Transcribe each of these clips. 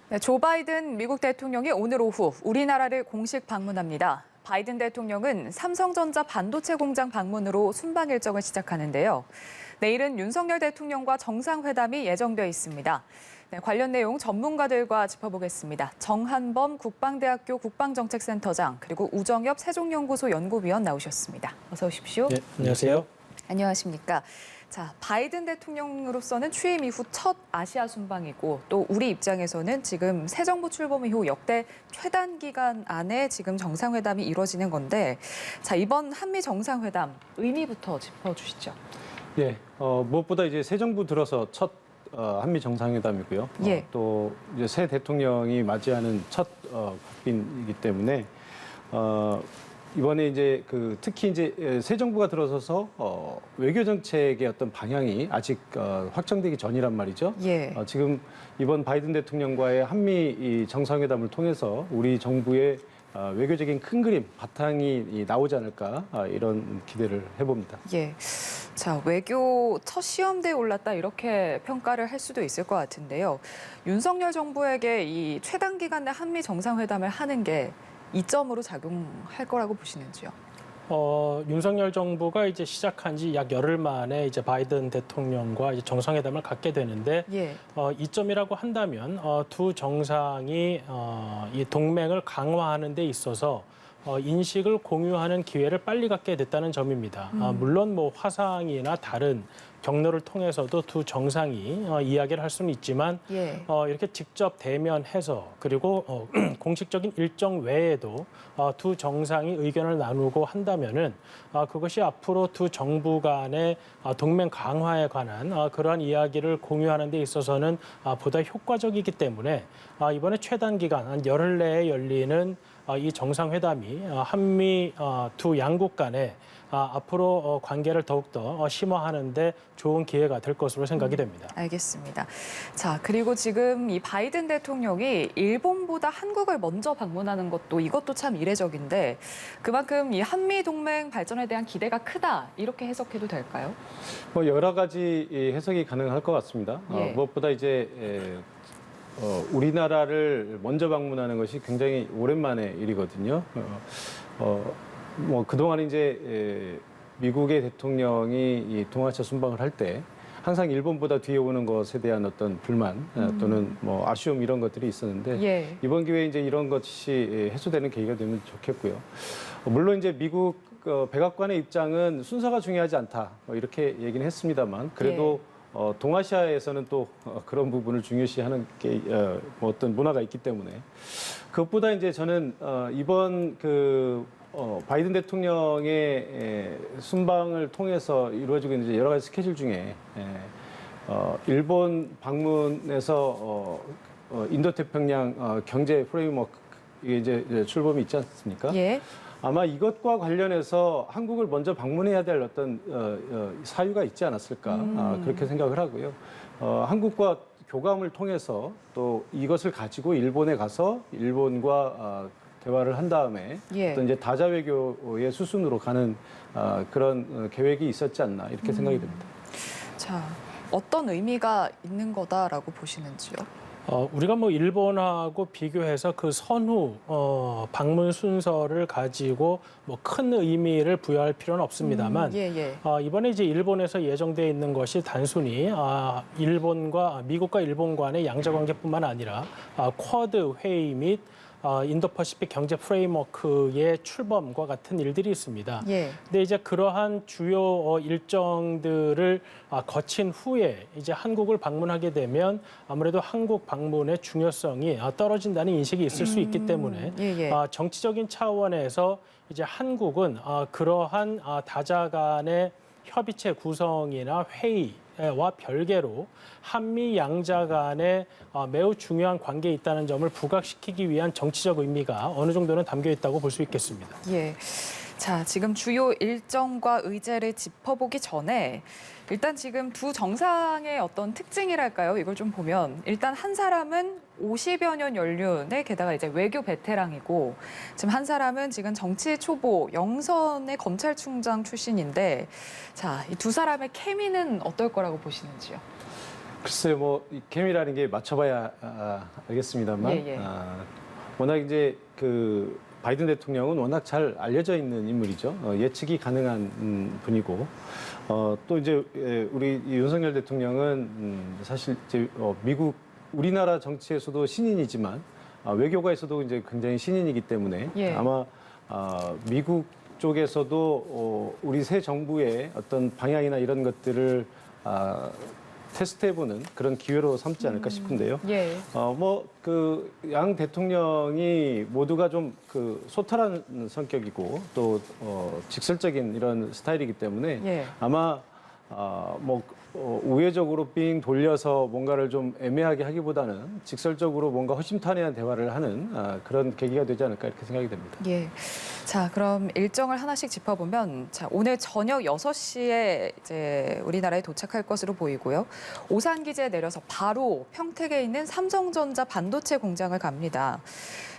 네, 조 바이든 미국 대통령이 오늘 오후 우리나라를 공식 방문합니다. 바이든 대통령은 삼성전자 반도체 공장 방문으로 순방 일정을 시작하는데요. 내일은 윤석열 대통령과 정상회담이 예정돼 있습니다. 네, 관련 내용 전문가들과 짚어보겠습니다. 정한범 국방대학교 국방정책센터장 그리고 우정엽 세종연구소 연구위원 나오셨습니다. 어서 오십시오. 네, 안녕하세요. 안녕하십니까. 자, 바이든 대통령으로서는 취임 이후 첫 아시아 순방이고 또 우리 입장에서는 지금 새 정부 출범 이후 역대 최단 기간 안에 지금 정상회담이 이루어지는 건데 자, 이번 한미 정상회담 의미부터 짚어주시죠. 예, 무엇보다 이제 새 정부 들어서 첫 한미 정상회담이고요. 예. 또 이제 새 대통령이 맞이하는 첫 국빈이기 때문에 이번에 이제 특히 이제 새 정부가 들어서서 외교 정책의 어떤 방향이 아직 확정되기 전이란 말이죠. 예. 지금 이번 바이든 대통령과의 한미 이 정상회담을 통해서 우리 정부의 외교적인 큰 그림 바탕이 나오지 않을까 이런 기대를 해봅니다. 예. 자, 외교 첫 시험대에 올랐다 이렇게 평가를 할 수도 있을 것 같은데요. 윤석열 정부에게 이 최단 기간 내 한미 정상회담을 하는 게 이점으로 작용할 거라고 보시는지요? 윤석열 정부가 이제 시작한 지 약 열흘 만에 이제 바이든 대통령과 이제 정상회담을 갖게 되는데 예. 이점이라고 한다면 두 정상이 이 동맹을 강화하는 데 있어서 인식을 공유하는 기회를 빨리 갖게 됐다는 점입니다. 물론 뭐 화상이나 다른 경로를 통해서도 두 정상이 이야기를 할 수는 있지만 예. 이렇게 직접 대면해서 그리고 공식적인 일정 외에도 두 정상이 의견을 나누고 한다면은 그것이 앞으로 두 정부 간의 동맹 강화에 관한 그러한 이야기를 공유하는 데 있어서는 보다 효과적이기 때문에 이번에 최단 기간 한 열흘 내에 열리는 이 정상회담이 한미 두 양국 간에 앞으로 관계를 더욱더 심화하는 데 좋은 기회가 될 것으로 생각이 됩니다. 알겠습니다. 자, 그리고 지금 이 바이든 대통령이 일본보다 한국을 먼저 방문하는 것도 이것도 참 이례적인데 그만큼 이 한미 동맹 발전에 대한 기대가 크다 이렇게 해석해도 될까요? 뭐 여러 가지 해석이 가능할 것 같습니다. 예. 무엇보다 이제 우리나라를 먼저 방문하는 것이 굉장히 오랜만의 일이거든요. 뭐 그동안 이제 미국의 대통령이 이 동아시아 순방을 할 때 항상 일본보다 뒤에 오는 것에 대한 어떤 불만 또는 뭐 아쉬움 이런 것들이 있었는데 예. 이번 기회에 이제 이런 것이 해소되는 계기가 되면 좋겠고요. 물론 이제 미국 백악관의 입장은 순서가 중요하지 않다 이렇게 얘기는 했습니다만 그래도 동아시아에서는 또 그런 부분을 중요시하는 게 뭐 어떤 문화가 있기 때문에 그것보다 이제 저는 이번 바이든 대통령의 순방을 통해서 이루어지고 있는 여러 가지 스케줄 중에 일본 방문에서 인도태평양 경제 프레임워크 이게 이제 출범이 있지 않습니까? 예. 아마 이것과 관련해서 한국을 먼저 방문해야 될 어떤 사유가 있지 않았을까 그렇게 생각을 하고요. 한국과 교감을 통해서 또 이것을 가지고 일본에 가서 일본과 대화를 한 다음에 예. 어떤 이제 다자 외교의 수순으로 가는 그런 계획이 있었지 않나 이렇게 생각이 됩니다. 자, 어떤 의미가 있는 거다라고 보시는지요? 우리가 뭐 일본하고 비교해서 그 선후 방문 순서를 가지고 뭐 큰 의미를 부여할 필요는 없습니다만 예. 이번에 이제 일본에서 예정돼 있는 것이 단순히 미국과 일본 간의 양자 관계뿐만 아니라 쿼드 회의 및 인도퍼시픽 경제 프레임워크의 출범과 같은 일들이 있습니다. 예. 근데 이제 그러한 주요 일정들을 거친 후에 이제 한국을 방문하게 되면 아무래도 한국 방문의 중요성이 떨어진다는 인식이 있을 수 있기 때문에 예. 정치적인 차원에서 이제 한국은 그러한 다자 간의 협의체 구성이나 회의와 별개로 한미 양자 간에 매우 중요한 관계에 있다는 점을 부각시키기 위한 정치적 의미가 어느 정도는 담겨 있다고 볼 수 있겠습니다. 예. 자, 지금 주요 일정과 의제를 짚어보기 전에 일단 지금 두 정상의 어떤 특징이랄까요? 이걸 좀 보면 일단 한 사람은 50여 년 연륜의 게다가 이제 외교 베테랑이고 지금 한 사람은 지금 정치 초보 영선의 검찰총장 출신인데 자, 이 두 사람의 케미는 어떨 거라고 보시는지요? 글쎄요, 이 케미라는 게 맞춰봐야 알겠습니다만, 예, 예. 워낙 이제 그 바이든 대통령은 워낙 잘 알려져 있는 인물이죠. 예측이 가능한 분이고, 또 이제 우리 윤석열 대통령은 사실 이제 미국 우리나라 정치에서도 신인이지만 외교가에서도 이제 굉장히 신인이기 때문에 예. 아마 미국 쪽에서도 우리 새 정부의 어떤 방향이나 이런 것들을 테스트해보는 그런 기회로 삼지 않을까 싶은데요. 예. 그 양 대통령이 모두가 좀 그 소탈한 성격이고 또 직설적인 이런 스타일이기 때문에 예. 아마 우회적으로 삥 돌려서 뭔가를 좀 애매하게 하기보다는 직설적으로 뭔가 허심탄회한 대화를 하는 그런 계기가 되지 않을까 이렇게 생각이 됩니다. 예. 자, 그럼 일정을 하나씩 짚어보면, 자, 오늘 저녁 6시에 이제 우리나라에 도착할 것으로 보이고요. 오산 기지에 내려서 바로 평택에 있는 삼성전자 반도체 공장을 갑니다.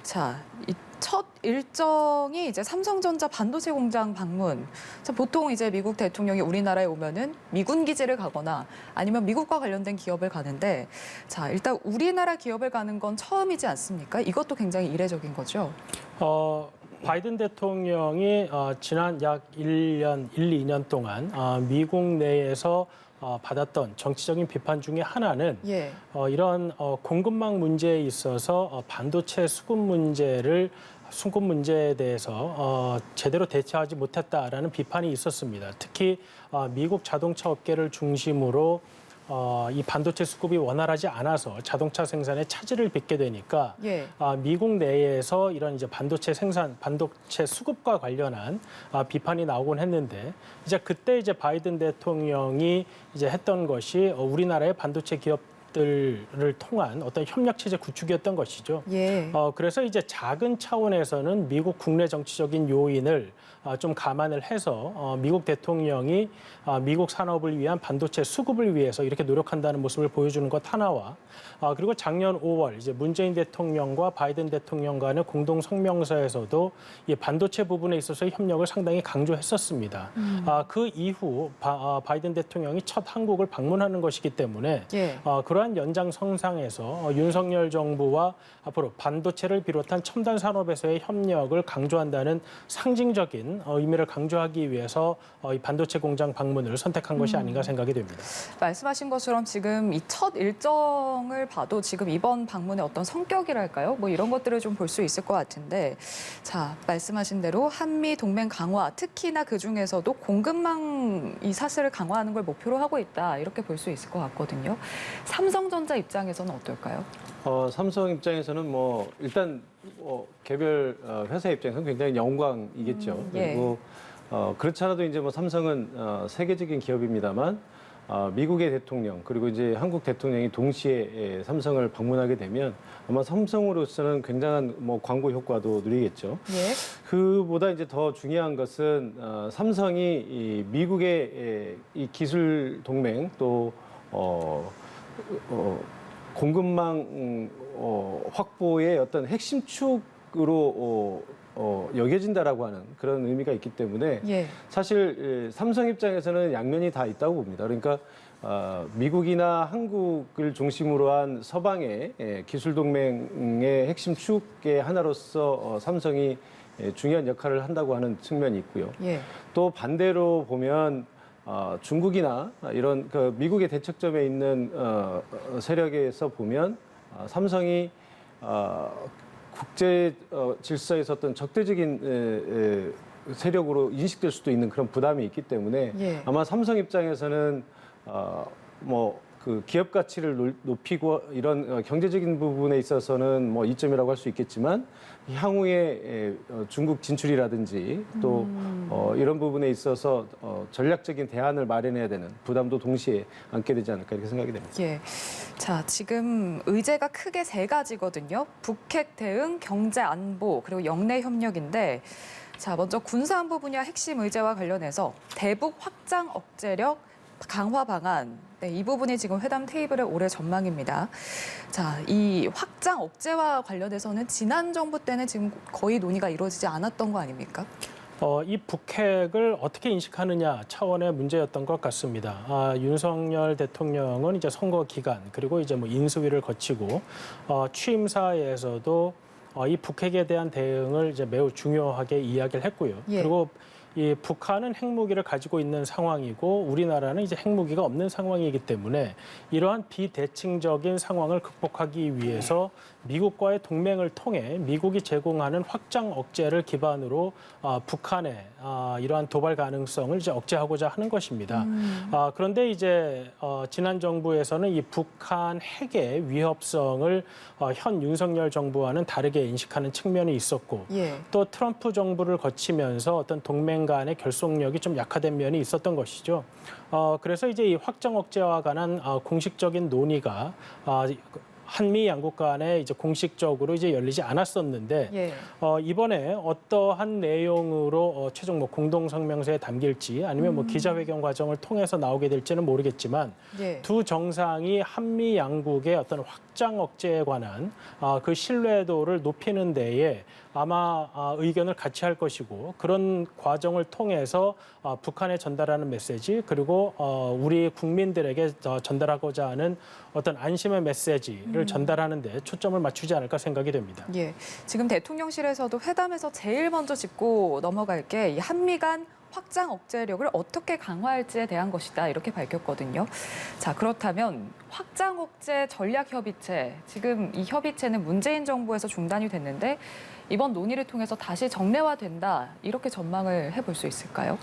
자, 이 첫 일정이 이제 삼성전자 반도체 공장 방문. 자, 보통 이제 미국 대통령이 우리나라에 오면은 미군 기지를 가거나 아니면 미국과 관련된 기업을 가는데, 자, 일단 우리나라 기업을 가는 건 처음이지 않습니까? 이것도 굉장히 이례적인 거죠. 바이든 대통령이 지난 약 1년, 2년 동안 미국 내에서 받았던 정치적인 비판 중에 하나는 예. 이런 공급망 문제에 있어서 반도체 수급 문제에 대해서 제대로 대처하지 못했다라는 비판이 있었습니다. 특히 미국 자동차 업계를 중심으로 이 반도체 수급이 원활하지 않아서 자동차 생산에 차질을 빚게 되니까 예. 미국 내에서 이런 이제 반도체 수급과 관련한 비판이 나오곤 했는데 이제 그때 이제 바이든 대통령이 이제 했던 것이 우리나라의 반도체 기업들을 통한 어떤 협력 체제 구축이었던 것이죠. 예. 그래서 이제 작은 차원에서는 미국 국내 정치적인 요인을 좀 감안을 해서 미국 대통령이 미국 산업을 위한 반도체 수급을 위해서 이렇게 노력한다는 모습을 보여주는 것 하나와 그리고 작년 5월 이제 문재인 대통령과 바이든 대통령 간의 공동 성명서에서도 이 반도체 부분에 있어서의 협력을 상당히 강조했었습니다. 그 이후 바이든 대통령이 첫 한국을 방문하는 것이기 때문에 예. 그러한 연장선상에서 윤석열 정부와 앞으로 반도체를 비롯한 첨단 산업에서의 협력을 강조한다는 상징적인 의미를 강조하기 위해서 이 반도체 공장 방문을 선택한 것이 아닌가 생각이 됩니다. 말씀하신 것처럼 지금 이 첫 일정을 봐도 지금 이번 방문의 어떤 성격이랄까요? 뭐 이런 것들을 좀 볼 수 있을 것 같은데, 자, 말씀하신 대로 한미 동맹 강화, 특히나 그 중에서도 공급망 이 사슬을 강화하는 걸 목표로 하고 있다, 이렇게 볼 수 있을 것 같거든요. 삼성전자 입장에서는 어떨까요? 삼성 입장에서는 일단 개별 회사 입장에서는 굉장히 영광이겠죠. 예. 그리고 그렇지 않아도 이제 삼성은 세계적인 기업입니다만 미국의 대통령 그리고 이제 한국 대통령이 동시에 삼성을 방문하게 되면 아마 삼성으로서는 굉장한 광고 효과도 누리겠죠. 예. 그보다 이제 더 중요한 것은 삼성이 이 미국의 이 기술 동맹 또 공급망 확보의 어떤 핵심 축으로 여겨진다라고 하는 그런 의미가 있기 때문에 예. 사실 삼성 입장에서는 양면이 다 있다고 봅니다. 그러니까 미국이나 한국을 중심으로 한 서방의 기술 동맹의 핵심 축의 하나로서 삼성이 중요한 역할을 한다고 하는 측면이 있고요. 예. 또 반대로 보면 중국이나 이런 그 미국의 대척점에 있는 세력에서 보면 삼성이 국제 질서에서 어떤 적대적인 세력으로 인식될 수도 있는 그런 부담이 있기 때문에 예. 아마 삼성 입장에서는 그 기업 가치를 높이고 이런 경제적인 부분에 있어서는 이점이라고 할 수 있겠지만 향후에 중국 진출이라든지 또 이런 부분에 있어서 전략적인 대안을 마련해야 되는 부담도 동시에 안게 되지 않을까 이렇게 생각이 됩니다. 예. 자, 지금 의제가 크게 세 가지거든요. 북핵 대응, 경제 안보, 그리고 영내 협력인데, 자, 먼저 군사안보 분야 핵심 의제와 관련해서 대북 확장 억제력 강화 방안, 네, 이 부분이 지금 회담 테이블의 올해 전망입니다. 자, 이 확장 억제와 관련해서는 지난 정부 때는 지금 거의 논의가 이루어지지 않았던 거 아닙니까? 이 북핵을 어떻게 인식하느냐 차원의 문제였던 것 같습니다. 윤석열 대통령은 이제 선거 기간 그리고 이제 뭐 인수위를 거치고 취임사에서도 이 북핵에 대한 대응을 이제 매우 중요하게 이야기를 했고요. 예. 그리고 이 북한은 핵무기를 가지고 있는 상황이고 우리나라는 이제 핵무기가 없는 상황이기 때문에 이러한 비대칭적인 상황을 극복하기 위해서 미국과의 동맹을 통해 미국이 제공하는 확장 억제를 기반으로 북한의 이러한 도발 가능성을 이제 억제하고자 하는 것입니다. 그런데 이제 지난 정부에서는 이 북한 핵의 위협성을 현 윤석열 정부와는 다르게 인식하는 측면이 있었고 예. 또 트럼프 정부를 거치면서 어떤 동맹 간의 결속력이 좀 약화된 면이 있었던 것이죠. 그래서 이제 이 확장 억제와 관한 공식적인 논의가 한미 양국 간에 이제 공식적으로 이제 열리지 않았었는데 예. 이번에 어떠한 내용으로 최종 뭐 공동 성명서에 담길지 아니면 뭐 기자회견 과정을 통해서 나오게 될지는 모르겠지만 예. 두 정상이 한미 양국의 어떤 확장 억제에 관한 그 신뢰도를 높이는 데에 아마 의견을 같이 할 것이고 그런 과정을 통해서 북한에 전달하는 메시지 그리고 우리 국민들에게 전달하고자 하는 어떤 안심의 메시지를 전달하는 데 초점을 맞추지 않을까 생각이 됩니다. 예. 지금 대통령실에서도 회담에서 제일 먼저 짚고 넘어갈 게 이 한미 간 확장 억제력을 어떻게 강화할지에 대한 것이다 이렇게 밝혔거든요. 자, 그렇다면 확장 억제 전략 협의체, 지금 이 협의체는 문재인 정부에서 중단이 됐는데 이번 논의를 통해서 다시 정례화된다 이렇게 전망을 해볼 수 있을까요?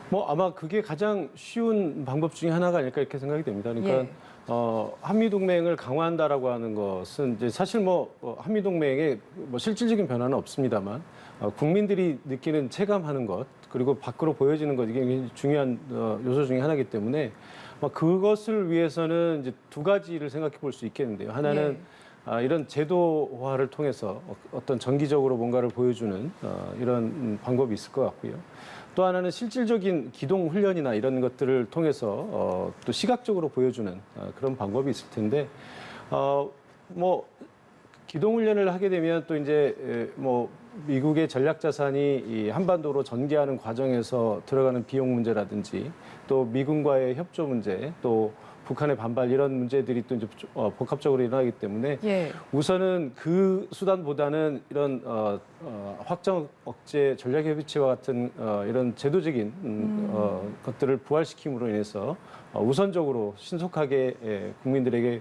뭐 아마 그게 가장 쉬운 방법 중에 하나가 아닐까 이렇게 생각이 됩니다. 그러니까 예. 한미 동맹을 강화한다라고 하는 것은 이제 사실 뭐 한미 동맹에 뭐 실질적인 변화는 없습니다만 국민들이 느끼는 체감하는 것 그리고 밖으로 보여지는 것 이게 굉장히 중요한 요소 중에 하나이기 때문에 그것을 위해서는 이제 두 가지를 생각해 볼 수 있겠는데요. 하나는 이런 제도화를 통해서 어떤 정기적으로 뭔가를 보여주는 이런 방법이 있을 것 같고요. 또 하나는 실질적인 기동 훈련이나 이런 것들을 통해서 또 시각적으로 보여주는 그런 방법이 있을 텐데 뭐 기동 훈련을 하게 되면 또 이제 뭐 미국의 전략 자산이 이 한반도로 전개하는 과정에서 들어가는 비용 문제라든지 또 미군과의 협조 문제 또 북한의 반발 이런 문제들이 또 이제 복합적으로 일어나기 때문에 예. 우선은 그 수단보다는 이런 확장 억제 전략 협의체와 같은 이런 제도적인 것들을 부활시킴으로 인해서 우선적으로 신속하게 국민들에게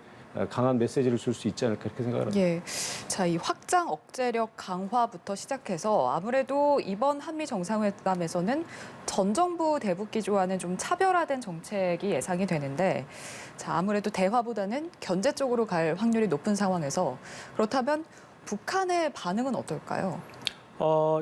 강한 메시지를 줄 수 있지 않을까 이렇게 생각을 합니다. 예. 자, 이 확장 억제력 강화부터 시작해서 아무래도 이번 한미 정상회담에서는 전 정부 대북 기조와는 좀 차별화된 정책이 예상이 되는데 자, 아무래도 대화보다는 견제 쪽으로 갈 확률이 높은 상황에서 그렇다면 북한의 반응은 어떨까요?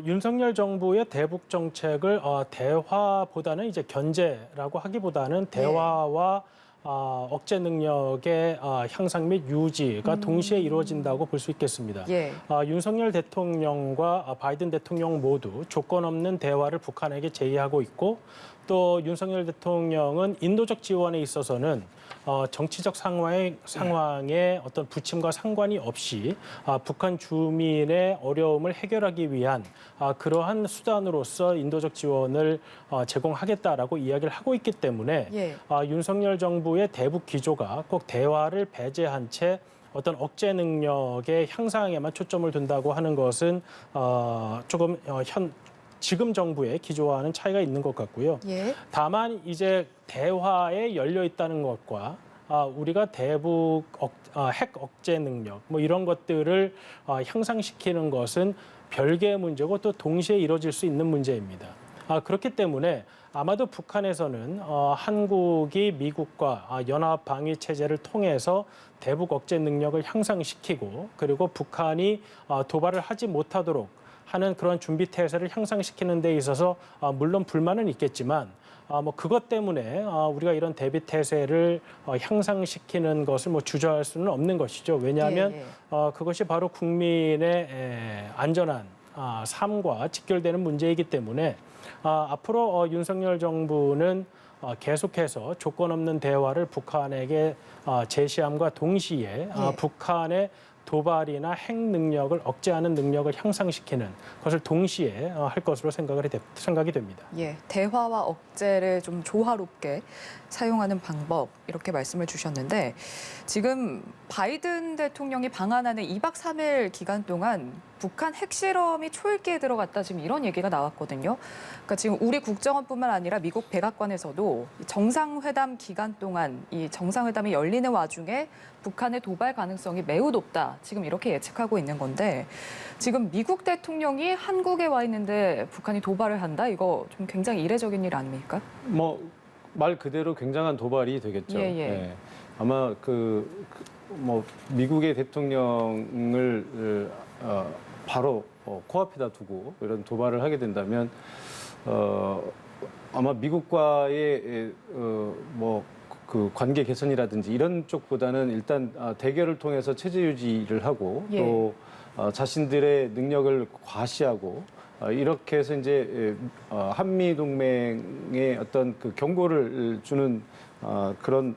윤석열 정부의 대북 정책을 대화보다는 이제 견제라고 하기보다는 대화와 억제 능력의 향상 및 유지가 동시에 이루어진다고 볼 수 있겠습니다. 예. 윤석열 대통령과 바이든 대통령 모두 조건 없는 대화를 북한에게 제의하고 있고 또 윤석열 대통령은 인도적 지원에 있어서는 정치적 상황에 어떤 부침과 상관이 없이 북한 주민의 어려움을 해결하기 위한 그러한 수단으로서 인도적 지원을 제공하겠다라고 이야기를 하고 있기 때문에 예. 윤석열 정부의 대북 기조가 꼭 대화를 배제한 채 어떤 억제 능력의 향상에만 초점을 둔다고 하는 것은 조금 지금 정부의 기조와는 차이가 있는 것 같고요. 예. 다만 이제 대화에 열려 있다는 것과 우리가 대북 핵 억제 능력 뭐 이런 것들을 향상시키는 것은 별개의 문제고 또 동시에 이루어질 수 있는 문제입니다. 그렇기 때문에 아마도 북한에서는 한국이 미국과 연합 방위 체제를 통해서 대북 억제 능력을 향상시키고 그리고 북한이 도발을 하지 못하도록 하는 그런 준비 태세를 향상시키는 데 있어서 물론 불만은 있겠지만 뭐 그것 때문에 우리가 이런 대비 태세를 향상시키는 것을 뭐 주저할 수는 없는 것이죠. 왜냐하면 그것이 바로 국민의 안전한 삶과 직결되는 문제이기 때문에 앞으로 윤석열 정부는 계속해서 조건 없는 대화를 북한에게 제시함과 동시에 북한의 도발이나 핵 능력을 억제하는 능력을 향상시키는 것을 동시에 할 것으로 생각이 됩니다. 예, 대화와 억제를 좀 조화롭게 사용하는 방법 이렇게 말씀을 주셨는데 지금 바이든 대통령이 방한하는 2박 3일 기간 동안 북한 핵실험이 초읽기에 들어갔다 지금 이런 얘기가 나왔거든요. 그러니까 지금 우리 국정원뿐만 아니라 미국 백악관에서도 정상회담 기간 동안 이 정상회담이 열리는 와중에 북한의 도발 가능성이 매우 높다. 지금 이렇게 예측하고 있는 건데 지금 미국 대통령이 한국에 와 있는데 북한이 도발을 한다? 이거 좀 굉장히 이례적인 일 아닙니까? 뭐 말 그대로 굉장한 도발이 되겠죠. 예, 예. 예. 아마 뭐 미국의 대통령을 바로 코앞에다 두고 이런 도발을 하게 된다면 아마 미국과의 뭐 그 관계 개선이라든지 이런 쪽보다는 일단 대결을 통해서 체제 유지를 하고 예. 또 자신들의 능력을 과시하고 이렇게 해서 이제 한미 동맹의 어떤 그 경고를 주는 그런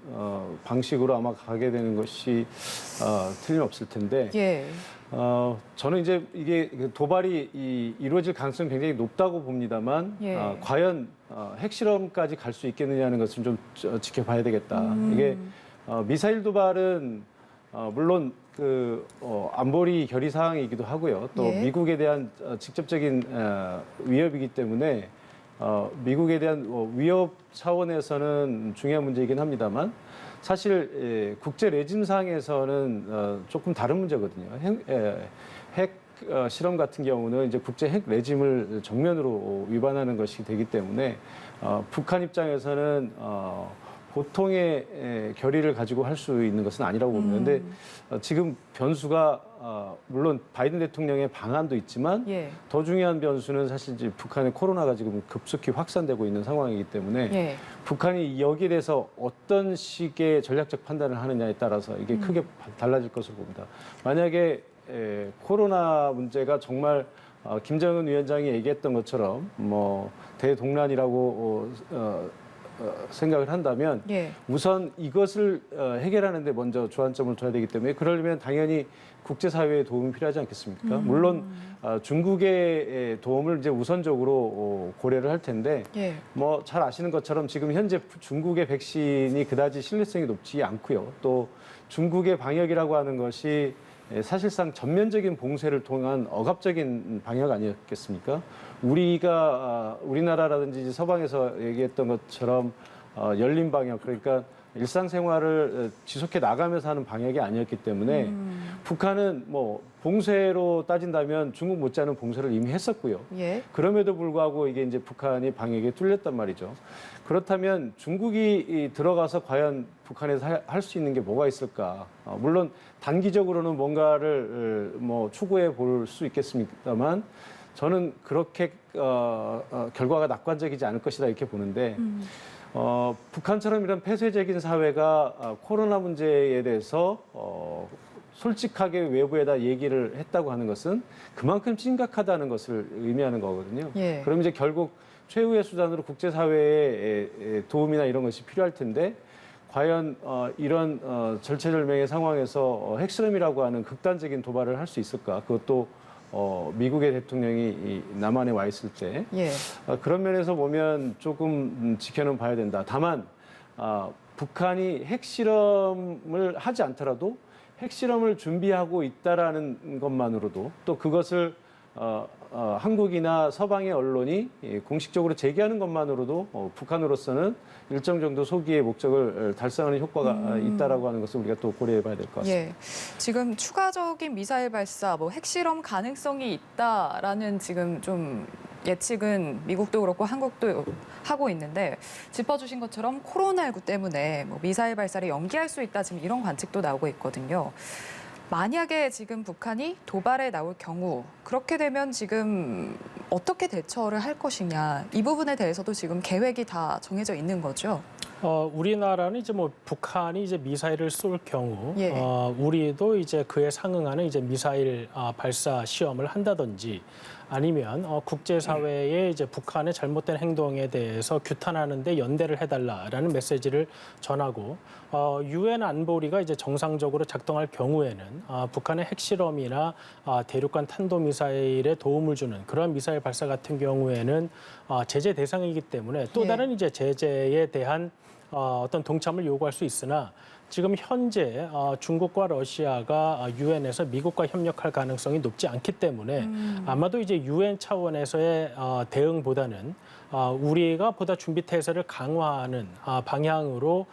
방식으로 아마 가게 되는 것이 틀림없을 텐데 예. 저는 이제 이게 도발이 이루어질 가능성이 굉장히 높다고 봅니다만 예. 과연 핵실험까지 갈 수 있겠느냐는 것을 좀 지켜봐야 되겠다. 이게 미사일 도발은 물론 안보리 결의 사항이기도 하고요. 또 예. 미국에 대한 직접적인 위협이기 때문에 미국에 대한 위협 차원에서는 중요한 문제이긴 합니다만 사실 국제 레짐상에서는 조금 다른 문제거든요. 핵 실험 같은 경우는 이제 국제 핵 레짐을 정면으로 위반하는 것이 되기 때문에 북한 입장에서는 보통의 결의를 가지고 할 수 있는 것은 아니라고 봅니다. 그런데 지금 변수가 물론 바이든 대통령의 방안도 있지만 예. 더 중요한 변수는 사실 이제 북한의 코로나가 지금 급속히 확산되고 있는 상황이기 때문에 예. 북한이 여기에 대해서 어떤 식의 전략적 판단을 하느냐에 따라서 이게 크게 달라질 것으로 봅니다. 만약에 코로나 문제가 정말 김정은 위원장이 얘기했던 것처럼 뭐 대동란이라고 생각을 한다면 예. 우선 이것을 해결하는 데 먼저 주안점을 둬야 되기 때문에 그러려면 당연히 국제사회의 도움이 필요하지 않겠습니까? 물론 중국의 도움을 이제 우선적으로 고려를 할 텐데 예. 뭐 잘 아시는 것처럼 지금 현재 중국의 백신이 그다지 신뢰성이 높지 않고요. 또 중국의 방역이라고 하는 것이 사실상 전면적인 봉쇄를 통한 억압적인 방역 아니었겠습니까? 우리나라라든지 서방에서 얘기했던 것처럼 열린 방역, 그러니까 일상생활을 지속해 나가면서 하는 방역이 아니었기 때문에 북한은 뭐 봉쇄로 따진다면 중국 못지않은 봉쇄를 이미 했었고요. 예. 그럼에도 불구하고 이게 이제 북한이 방역에 뚫렸단 말이죠. 그렇다면 중국이 들어가서 과연 북한에서 할 수 있는 게 뭐가 있을까? 물론 단기적으로는 뭔가를 뭐 추구해 볼 수 있겠습니다만 저는 그렇게 결과가 낙관적이지 않을 것이다 이렇게 보는데 북한처럼 이런 폐쇄적인 사회가 코로나 문제에 대해서 솔직하게 외부에다 얘기를 했다고 하는 것은 그만큼 심각하다는 것을 의미하는 거거든요. 예. 그럼 이제 결국 최후의 수단으로 국제사회의 도움이나 이런 것이 필요할 텐데 과연 이런 절체절명의 상황에서 핵실험이라고 하는 극단적인 도발을 할 수 있을까? 그것도 미국의 대통령이 남한에 와 있을 때 예. 그런 면에서 보면 조금 지켜는 봐야 된다. 다만 북한이 핵실험을 하지 않더라도 핵실험을 준비하고 있다라는 것만으로도 또 그것을 한국이나 서방의 언론이 공식적으로 제기하는 것만으로도 북한으로서는 일정 정도 소기의 목적을 달성하는 효과가 있다라고 하는 것을 우리가 또 고려해봐야 될 것 같습니다. 예. 지금 추가적인 미사일 발사, 뭐 핵실험 가능성이 있다라는 지금 좀 예측은 미국도 그렇고 한국도 하고 있는데 짚어주신 것처럼 코로나19 때문에 뭐 미사일 발사를 연기할 수 있다 지금 이런 관측도 나오고 있거든요. 만약에 지금 북한이 도발에 나올 경우 그렇게 되면 지금 어떻게 대처를 할 것이냐 이 부분에 대해서도 지금 계획이 다 정해져 있는 거죠. 우리나라는 이제 뭐 북한이 이제 미사일을 쏠 경우 예. 우리도 이제 그에 상응하는 이제 미사일 발사 시험을 한다든지 아니면 국제사회에 이제 북한의 잘못된 행동에 대해서 규탄하는데 연대를 해달라라는 메시지를 전하고 유엔 안보리가 이제 정상적으로 작동할 경우에는 북한의 핵실험이나 대륙간 탄도미사일에 도움을 주는 그런 미사일 발사 같은 경우에는 제재 대상이기 때문에 또 다른 이제 제재에 대한 어떤 동참을 요구할 수 있으나 지금 현재 중국과 러시아가 유엔에서 미국과 협력할 가능성이 높지 않기 때문에 아마도 이제 유엔 차원에서의 대응보다는 우리가 보다 준비 태세를 강화하는 방향으로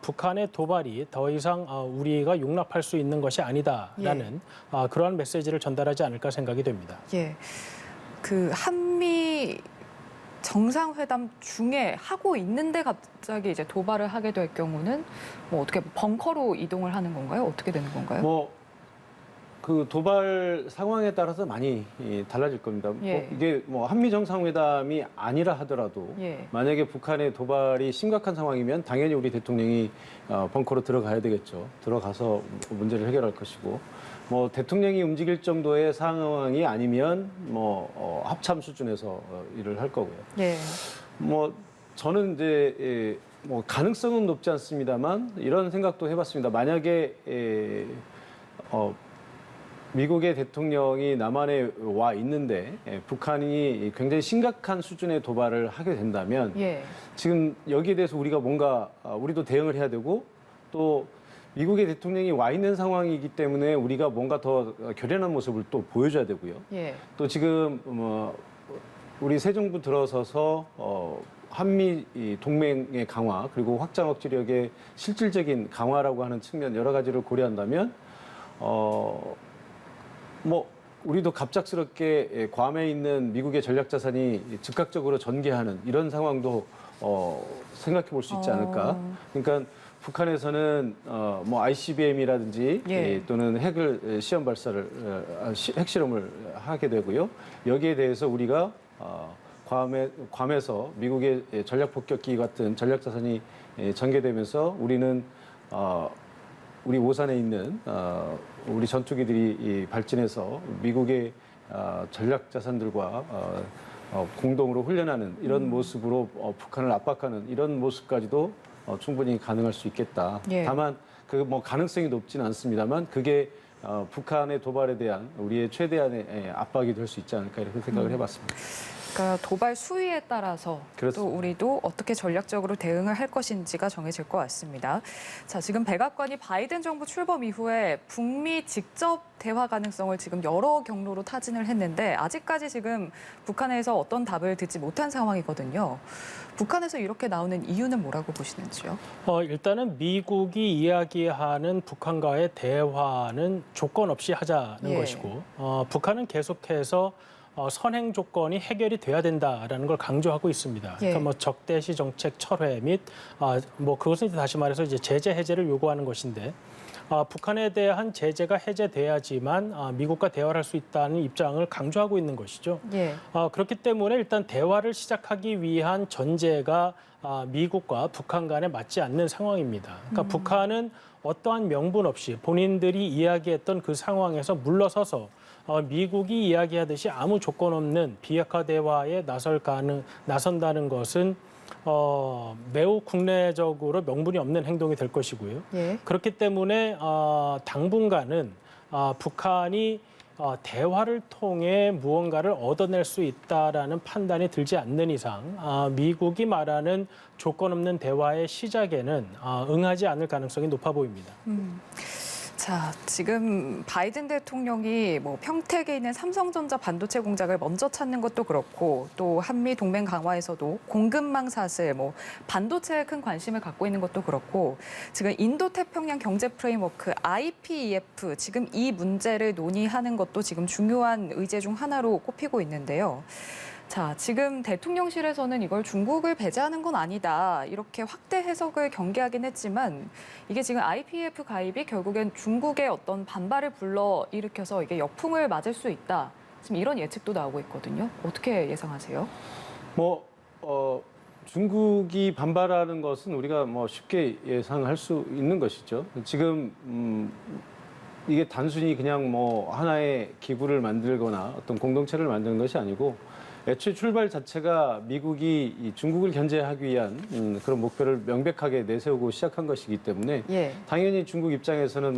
북한의 도발이 더 이상 우리가 용납할 수 있는 것이 아니다라는 그러한 메시지를 전달하지 않을까 생각이 됩니다. 예. 그 한미 정상회담 중에 하고 있는데 갑자기 이제 도발을 하게 될 경우는 뭐 어떻게 벙커로 이동을 하는 건가요? 어떻게 되는 건가요? 그 도발 상황에 따라서 많이 달라질 겁니다. 이게 한미 정상회담이 아니라 하더라도 만약에 북한의 도발이 심각한 상황이면 당연히 우리 대통령이 벙커로 들어가야 되겠죠. 들어가서 문제를 해결할 것이고, 대통령이 움직일 정도의 상황이 아니면 합참 수준에서 일을 할 거고요. 저는 이제 가능성은 높지 않습니다만 이런 생각도 해봤습니다. 만약에 미국의 대통령이 남한에 와 있는데 북한이 굉장히 심각한 수준의 도발을 하게 된다면 지금 여기에 대해서 우리가 뭔가 우리도 대응을 해야 되고, 또 미국의 대통령이 와 있는 상황이기 때문에 우리가 뭔가 더 결연한 모습을 또 보여줘야 되고요. 또 지금 우리 새 정부 들어서서 한미 동맹의 강화 그리고 확장 억지력의 실질적인 강화라고 하는 측면 여러 가지를 고려한다면 우리도 갑작스럽게 괌에 있는 미국의 전략 자산이 즉각적으로 전개하는 이런 상황도 생각해 볼 수 있지 않을까. 그러니까 북한에서는 ICBM이라든지 또는 핵을 시험 발사를 핵실험을 하게 되고요. 여기에 대해서 우리가 괌에서 미국의 전략 폭격기 같은 전략 자산이 전개되면서 우리는 우리 오산에 있는 우리 전투기들이 발진해서 미국의 전략 자산들과 공동으로 훈련하는 이런 모습으로 북한을 압박하는 이런 모습까지도 충분히 가능할 수 있겠다. 다만 그 가능성이 높지는 않습니다만 그게 북한의 도발에 대한 우리의 최대한의 압박이 될 수 있지 않을까 이렇게 생각을 해봤습니다. 그러니까 도발 수위에 따라서 또 우리도 어떻게 전략적으로 대응을 할 것인지가 정해질 것 같습니다. 자, 지금 백악관이 바이든 정부 출범 이후에 북미 직접 대화 가능성을 지금 여러 경로로 타진을 했는데 아직까지 지금 북한에서 어떤 답을 듣지 못한 상황이거든요. 북한에서 이렇게 나오는 이유는 뭐라고 보시는지요? 일단은 미국이 이야기하는 북한과의 대화는 조건 없이 하자는 것이고 북한은 계속해서 선행 조건이 해결이 돼야 된다라는 걸 강조하고 있습니다. 그러니까 적대시 정책 철회 및 그것은 이제 다시 말해서 이제 제재 해제를 요구하는 것인데 북한에 대한 제재가 해제돼야지만 미국과 대화를 할 수 있다는 입장을 강조하고 있는 것이죠. 그렇기 때문에 일단 대화를 시작하기 위한 전제가 미국과 북한 간에 맞지 않는 상황입니다. 그러니까 북한은 어떠한 명분 없이 본인들이 이야기했던 그 상황에서 물러서서 미국이 이야기하듯이 아무 조건 없는 비핵화 대화에 나선다는 것은 매우 국내적으로 명분이 없는 행동이 될 것이고요. 그렇기 때문에 당분간은 북한이 대화를 통해 무언가를 얻어낼 수 있다라는 판단이 들지 않는 이상 미국이 말하는 조건 없는 대화의 시작에는 응하지 않을 가능성이 높아 보입니다. 자, 지금 바이든 대통령이 평택에 있는 삼성전자 반도체 공장을 먼저 찾는 것도 그렇고 또 한미 동맹 강화에서도 공급망 사슬, 반도체에 큰 관심을 갖고 있는 것도 그렇고 지금 인도태평양 경제 프레임워크 IPEF 지금 이 문제를 논의하는 것도 지금 중요한 의제 중 하나로 꼽히고 있는데요. 자, 지금 대통령실에서는 이걸 중국을 배제하는 건 아니다. 이렇게 확대 해석을 경계하긴 했지만 이게 지금 IPEF 가입이 결국엔 중국의 어떤 반발을 불러일으켜서 이게 역풍을 맞을 수 있다. 지금 이런 예측도 나오고 있거든요. 어떻게 예상하세요? 중국이 반발하는 것은 우리가 쉽게 예상할 수 있는 것이죠. 지금 이게 단순히 그냥 뭐 하나의 기구를 만들거나 어떤 공동체를 만드는 것이 아니고 애초에 출발 자체가 미국이 이 중국을 견제하기 위한 그런 목표를 명백하게 내세우고 시작한 것이기 때문에 예. 당연히 중국 입장에서는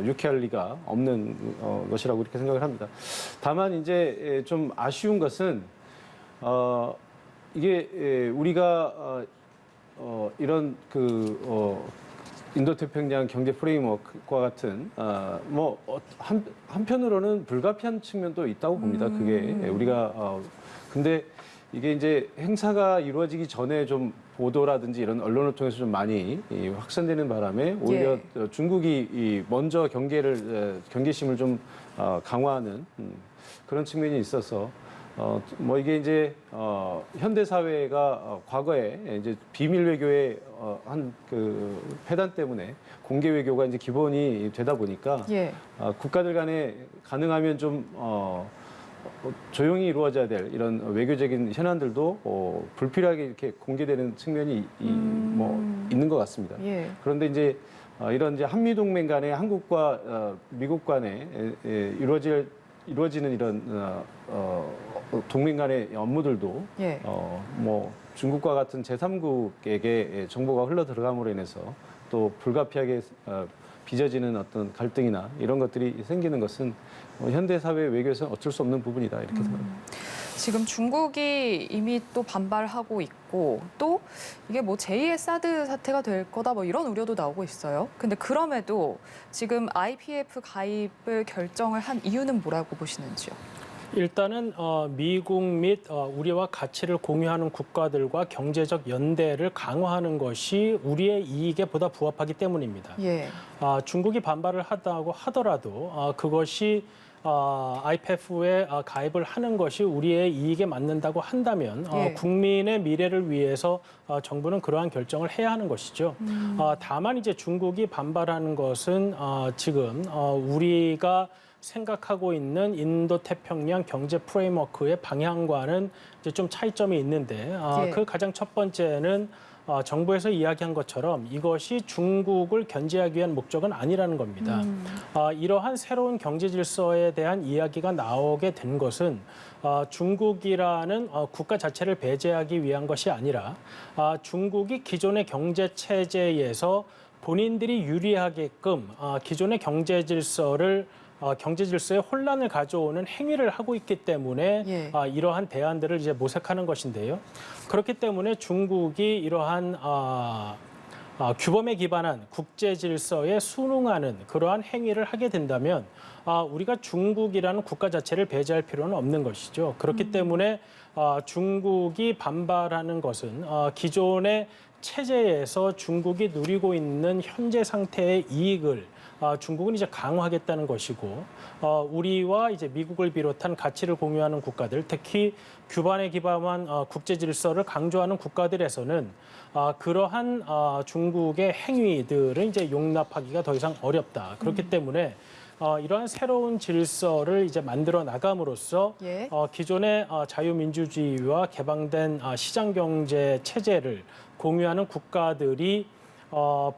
유쾌할 리가 없는 것이라고 이렇게 생각을 합니다. 다만 이제 좀 아쉬운 것은 이게 우리가 이런 인도태평양 경제 프레임워크와 같은 한편으로는 불가피한 측면도 있다고 봅니다. 그게 우리가 근데 이게 이제 행사가 이루어지기 전에 좀 보도라든지 이런 언론을 통해서 좀 많이 확산되는 바람에 오히려 중국이 먼저 경계심을 좀 강화하는 그런 측면이 있어서 이게 이제 현대 사회가 과거에 이제 비밀 외교의 한 폐단 때문에 공개 외교가 이제 기본이 되다 보니까 국가들 간에 가능하면 좀 조용히 이루어져야 될 이런 외교적인 현안들도 불필요하게 이렇게 공개되는 측면이 있는 것 같습니다. 그런데 이제 이런 이제 한미 동맹 간에 한국과 미국 간에 이루어지는 이런 동맹 간의 업무들도 중국과 같은 제3국에게 정보가 흘러 들어감으로 인해서 또 불가피하게 빚어지는 어떤 갈등이나 이런 것들이 생기는 것은 현대 사회 외교에서는 어쩔 수 없는 부분이다 이렇게 생각합니다. 지금 중국이 이미 또 반발하고 있고 또 이게 뭐 제2의 사드 사태가 될 거다 뭐 이런 우려도 나오고 있어요. 근데 그럼에도 지금 IPF 가입을 결정을 한 이유는 뭐라고 보시는지요? 일단은 미국 및 우리와 가치를 공유하는 국가들과 경제적 연대를 강화하는 것이 우리의 이익에 보다 부합하기 때문입니다. 중국이 반발을 한다고 하더라도 그것이 IPF에 가입을 하는 것이 우리의 이익에 맞는다고 한다면 국민의 미래를 위해서 정부는 그러한 결정을 해야 하는 것이죠. 다만 이제 중국이 반발하는 것은 지금 우리가 생각하고 있는 인도태평양 경제 프레임워크의 방향과는 이제 좀 차이점이 있는데 그 가장 첫 번째는 정부에서 이야기한 것처럼 이것이 중국을 견제하기 위한 목적은 아니라는 겁니다. 이러한 새로운 경제 질서에 대한 이야기가 나오게 된 것은 중국이라는 국가 자체를 배제하기 위한 것이 아니라 중국이 기존의 경제 체제에서 본인들이 유리하게끔 기존의 경제 질서에 혼란을 가져오는 행위를 하고 있기 때문에 이러한 대안들을 이제 모색하는 것인데요. 그렇기 때문에 중국이 이러한 규범에 기반한 국제 질서에 순응하는 그러한 행위를 하게 된다면 우리가 중국이라는 국가 자체를 배제할 필요는 없는 것이죠. 그렇기 때문에 중국이 반발하는 것은 기존의 체제에서 중국이 누리고 있는 현재 상태의 이익을 중국은 이제 강화하겠다는 것이고 우리와 이제 미국을 비롯한 가치를 공유하는 국가들, 특히 규범에 기반한 국제 질서를 강조하는 국가들에서는 그러한 중국의 행위들은 이제 용납하기가 더 이상 어렵다. 그렇기 때문에 이러한 새로운 질서를 이제 만들어 나감으로써 기존의 자유민주주의와 개방된 시장 경제 체제를 공유하는 국가들이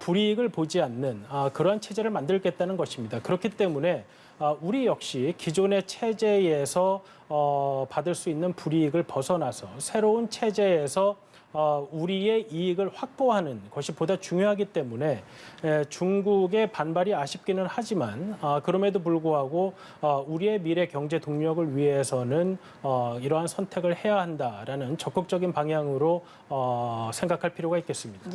불이익을 보지 않는 그러한 체제를 만들겠다는 것입니다. 그렇기 때문에 우리 역시 기존의 체제에서 받을 수 있는 불이익을 벗어나서 새로운 체제에서 우리의 이익을 확보하는 것이 보다 중요하기 때문에 중국의 반발이 아쉽기는 하지만 그럼에도 불구하고 우리의 미래 경제 동력을 위해서는 이러한 선택을 해야 한다라는 적극적인 방향으로 생각할 필요가 있겠습니다.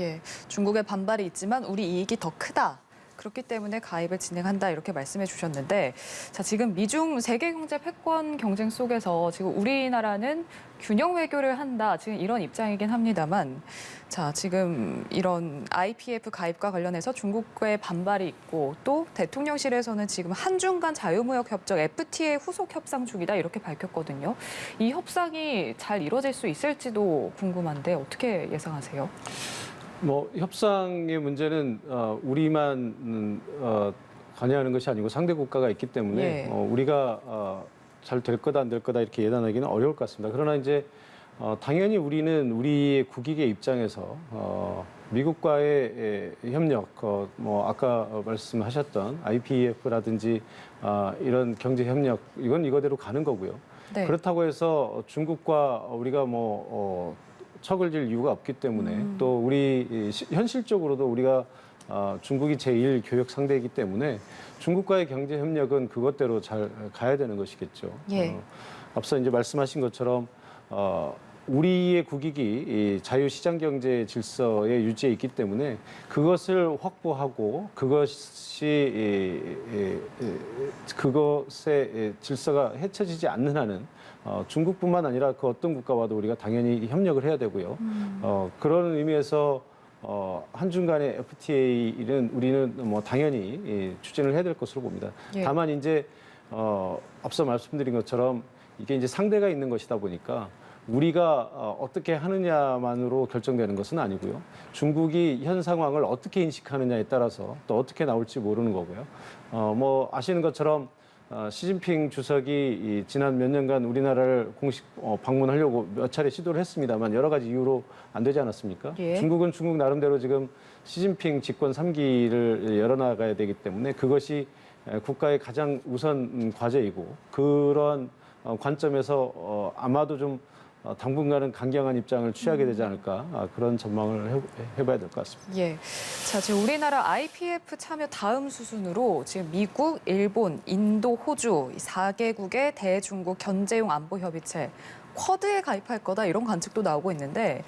중국의 반발이 있지만 우리 이익이 더 크다. 그렇기 때문에 가입을 진행한다 이렇게 말씀해 주셨는데 자 지금 미중 세계 경제 패권 경쟁 속에서 지금 우리나라는 균형 외교를 한다 지금 이런 입장이긴 합니다만 자 지금 이런 IPF 가입과 관련해서 중국의 반발이 있고 또 대통령실에서는 지금 한중 간 자유무역 협정 FTA 후속 협상 중이다 이렇게 밝혔거든요. 이 협상이 잘 이루어질 수 있을지도 궁금한데 어떻게 예상하세요? 협상의 문제는 우리만 관여하는 것이 아니고 상대 국가가 있기 때문에 우리가 잘 될 거다 안 될 거다 이렇게 예단하기는 어려울 것 같습니다. 그러나 이제 당연히 우리는 우리의 국익의 입장에서 미국과의 협력, 뭐 아까 말씀하셨던 IPEF라든지 이런 경제 협력, 이건 이거대로 가는 거고요. 네. 그렇다고 해서 중국과 우리가 척을 질 이유가 없기 때문에 또 우리 현실적으로도 우리가 중국이 제1 교역 상대이기 때문에 중국과의 경제 협력은 그것대로 잘 가야 되는 것이겠죠. 예. 앞서 이제 말씀하신 것처럼 우리의 국익이 이 자유시장 경제 질서의 유지에 있기 때문에 그것을 확보하고 그것의 질서가 해쳐지지 않는 한은 중국뿐만 아니라 그 어떤 국가와도 우리가 당연히 협력을 해야 되고요. 그런 의미에서 한중 간의 FTA는 우리는 당연히 추진을 해야 될 것으로 봅니다. 예. 다만 이제 앞서 말씀드린 것처럼 이게 이제 상대가 있는 것이다 보니까 우리가 어떻게 하느냐만으로 결정되는 것은 아니고요. 중국이 현 상황을 어떻게 인식하느냐에 따라서 또 어떻게 나올지 모르는 거고요. 아시는 것처럼 시진핑 주석이 지난 몇 년간 우리나라를 공식 방문하려고 몇 차례 시도를 했습니다만 여러 가지 이유로 안 되지 않았습니까? 예. 중국은 중국 나름대로 지금 시진핑 집권 3기를 열어나가야 되기 때문에 그것이 국가의 가장 우선 과제이고 그런 관점에서 아마도 좀 당분간은 강경한 입장을 취하게 되지 않을까 그런 전망을 해봐야 될 것 같습니다. 예. 자, 지금 우리나라 IPF 참여 다음 수순으로 지금 미국, 일본, 인도, 호주 이 4개국의 대중국 견제용 안보 협의체 쿼드에 가입할 거다 이런 관측도 나오고 있는데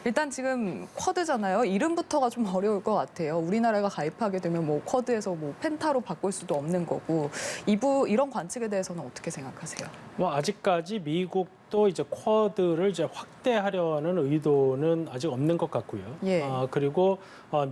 일단 지금 쿼드잖아요. 이름부터가 좀 어려울 것 같아요. 우리나라가 가입하게 되면 쿼드에서 펜타로 바꿀 수도 없는 거고 이런 관측에 대해서는 어떻게 생각하세요? 아직까지 미국도 이제 쿼드를 이제 확대하려는 의도는 아직 없는 것 같고요. 예. 그리고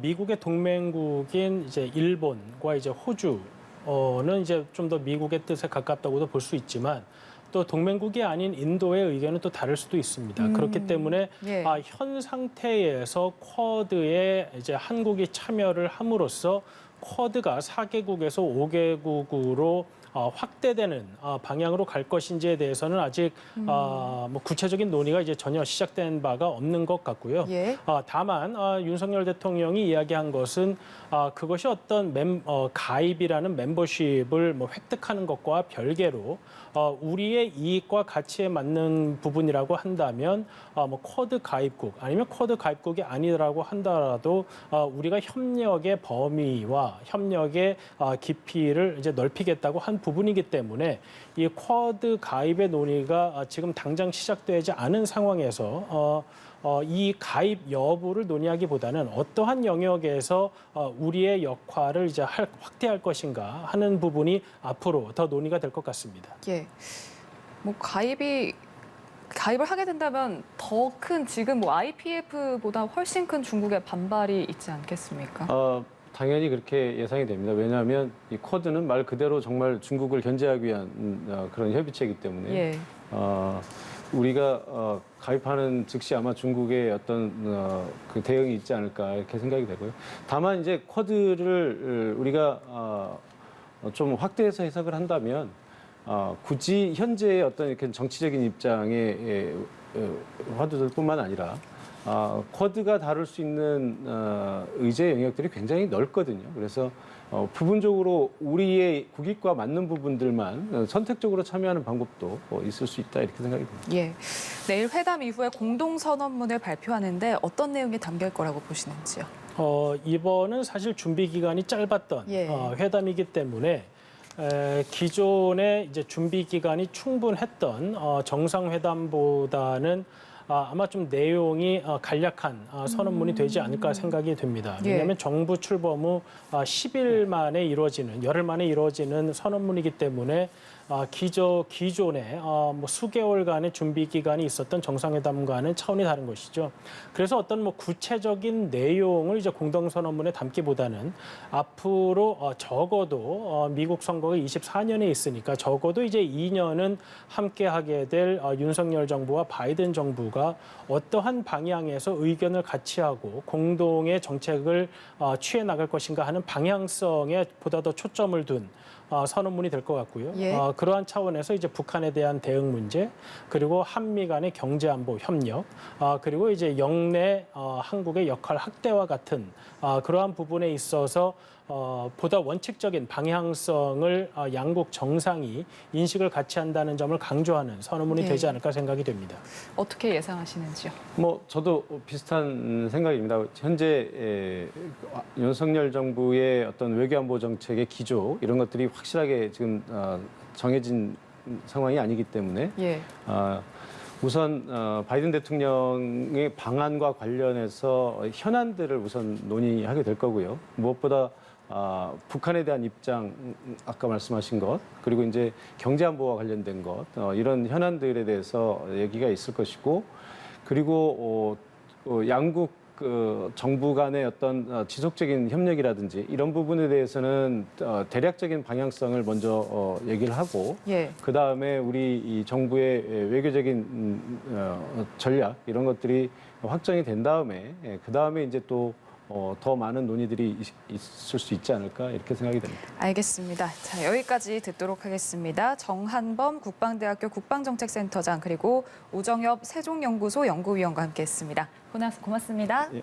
미국의 동맹국인 이제 일본과 이제 호주는 이제 좀 더 미국의 뜻에 가깝다고도 볼 수 있지만 또 동맹국이 아닌 인도의 의견은 또 다를 수도 있습니다. 그렇기 때문에 예. 현 상태에서 쿼드에 이제 한국이 참여를 함으로써 쿼드가 4개국에서 5개국으로 확대되는 방향으로 갈 것인지에 대해서는 아직 구체적인 논의가 이제 전혀 시작된 바가 없는 것 같고요. 예. 다만 윤석열 대통령이 이야기한 것은 그것이 어떤 가입이라는 멤버십을 획득하는 것과 별개로 우리의 이익과 가치에 맞는 부분이라고 한다면 쿼드 가입국 아니면 쿼드 가입국이 아니라고 한다라도 우리가 협력의 범위와 협력의 깊이를 이제 넓히겠다고 한 부분이기 때문에 이 쿼드 가입의 논의가 지금 당장 시작되지 않은 상황에서 이 가입 여부를 논의하기보다는 어떠한 영역에서 우리의 역할을 이제 확대할 것인가 하는 부분이 앞으로 더 논의가 될 것 같습니다. 예. 가입을 하게 된다면 더 큰 지금 IPF보다 훨씬 큰 중국의 반발이 있지 않겠습니까? 당연히 그렇게 예상이 됩니다. 왜냐하면 이 쿼드는 말 그대로 정말 중국을 견제하기 위한 그런 협의체이기 때문에 예. 우리가 가입하는 즉시 아마 중국의 어떤 그 대응이 있지 않을까 이렇게 생각이 되고요. 다만 이제 쿼드를 우리가 좀 확대해서 해석을 한다면 굳이 현재의 어떤 이렇게 정치적인 입장의 화두들뿐만 아니라 쿼드가 다룰 수 있는 의제 영역들이 굉장히 넓거든요. 그래서 부분적으로 우리의 국익과 맞는 부분들만 선택적으로 참여하는 방법도 있을 수 있다 이렇게 생각이 듭니다. 예. 내일 회담 이후에 공동선언문을 발표하는데 어떤 내용이 담길 거라고 보시는지요? 이번은 사실 준비 기간이 짧았던 예. 회담이기 때문에 기존의 이제 준비 기간이 충분했던 정상회담보다는 아마 좀 내용이 간략한 선언문이 되지 않을까 생각이 됩니다. 예. 왜냐하면 정부 출범 후 10일 만에 이루어지는, 열흘 만에 이루어지는 선언문이기 때문에 기존에 수개월간의 준비 기간이 있었던 정상회담과는 차원이 다른 것이죠. 그래서 어떤 구체적인 내용을 이제 공동선언문에 담기보다는 앞으로 적어도 미국 선거가 24년에 있으니까 적어도 이제 2년은 함께하게 될 윤석열 정부와 바이든 정부가 어떠한 방향에서 의견을 같이 하고 공동의 정책을 취해 나갈 것인가 하는 방향성에 보다 더 초점을 둔 선언문이 될 것 같고요. 예. 그러한 차원에서 이제 북한에 대한 대응 문제, 그리고 한미 간의 경제 안보 협력, 그리고 이제 영내 한국의 역할 확대와 같은 그러한 부분에 있어서 보다 원칙적인 방향성을 양국 정상이 인식을 같이 한다는 점을 강조하는 선언문이 예. 되지 않을까 생각이 됩니다. 어떻게 예상하시는지요? 뭐 저도 비슷한 생각입니다. 현재 윤석열 정부의 어떤 외교안보 정책의 기조 이런 것들이 확실하게 지금 정해진 상황이 아니기 때문에 예. 우선 바이든 대통령의 방안과 관련해서 현안들을 우선 논의하게 될 거고요. 무엇보다 북한에 대한 입장, 아까 말씀하신 것, 그리고 이제 경제안보와 관련된 것, 이런 현안들에 대해서 얘기가 있을 것이고, 그리고 양국 정부 간의 어떤 지속적인 협력이라든지 이런 부분에 대해서는 대략적인 방향성을 먼저 얘기를 하고, 예. 그 다음에 우리 이 정부의 외교적인 전략 이런 것들이 확정이 된 다음에, 그 다음에 이제 또 더 많은 논의들이 있을 수 있지 않을까 이렇게 생각이 됩니다. 알겠습니다. 자, 여기까지 듣도록 하겠습니다. 정한범 국방대학교 국방정책센터장 그리고 우정엽 세종연구소 연구위원과 함께했습니다. 고맙습니다. 예.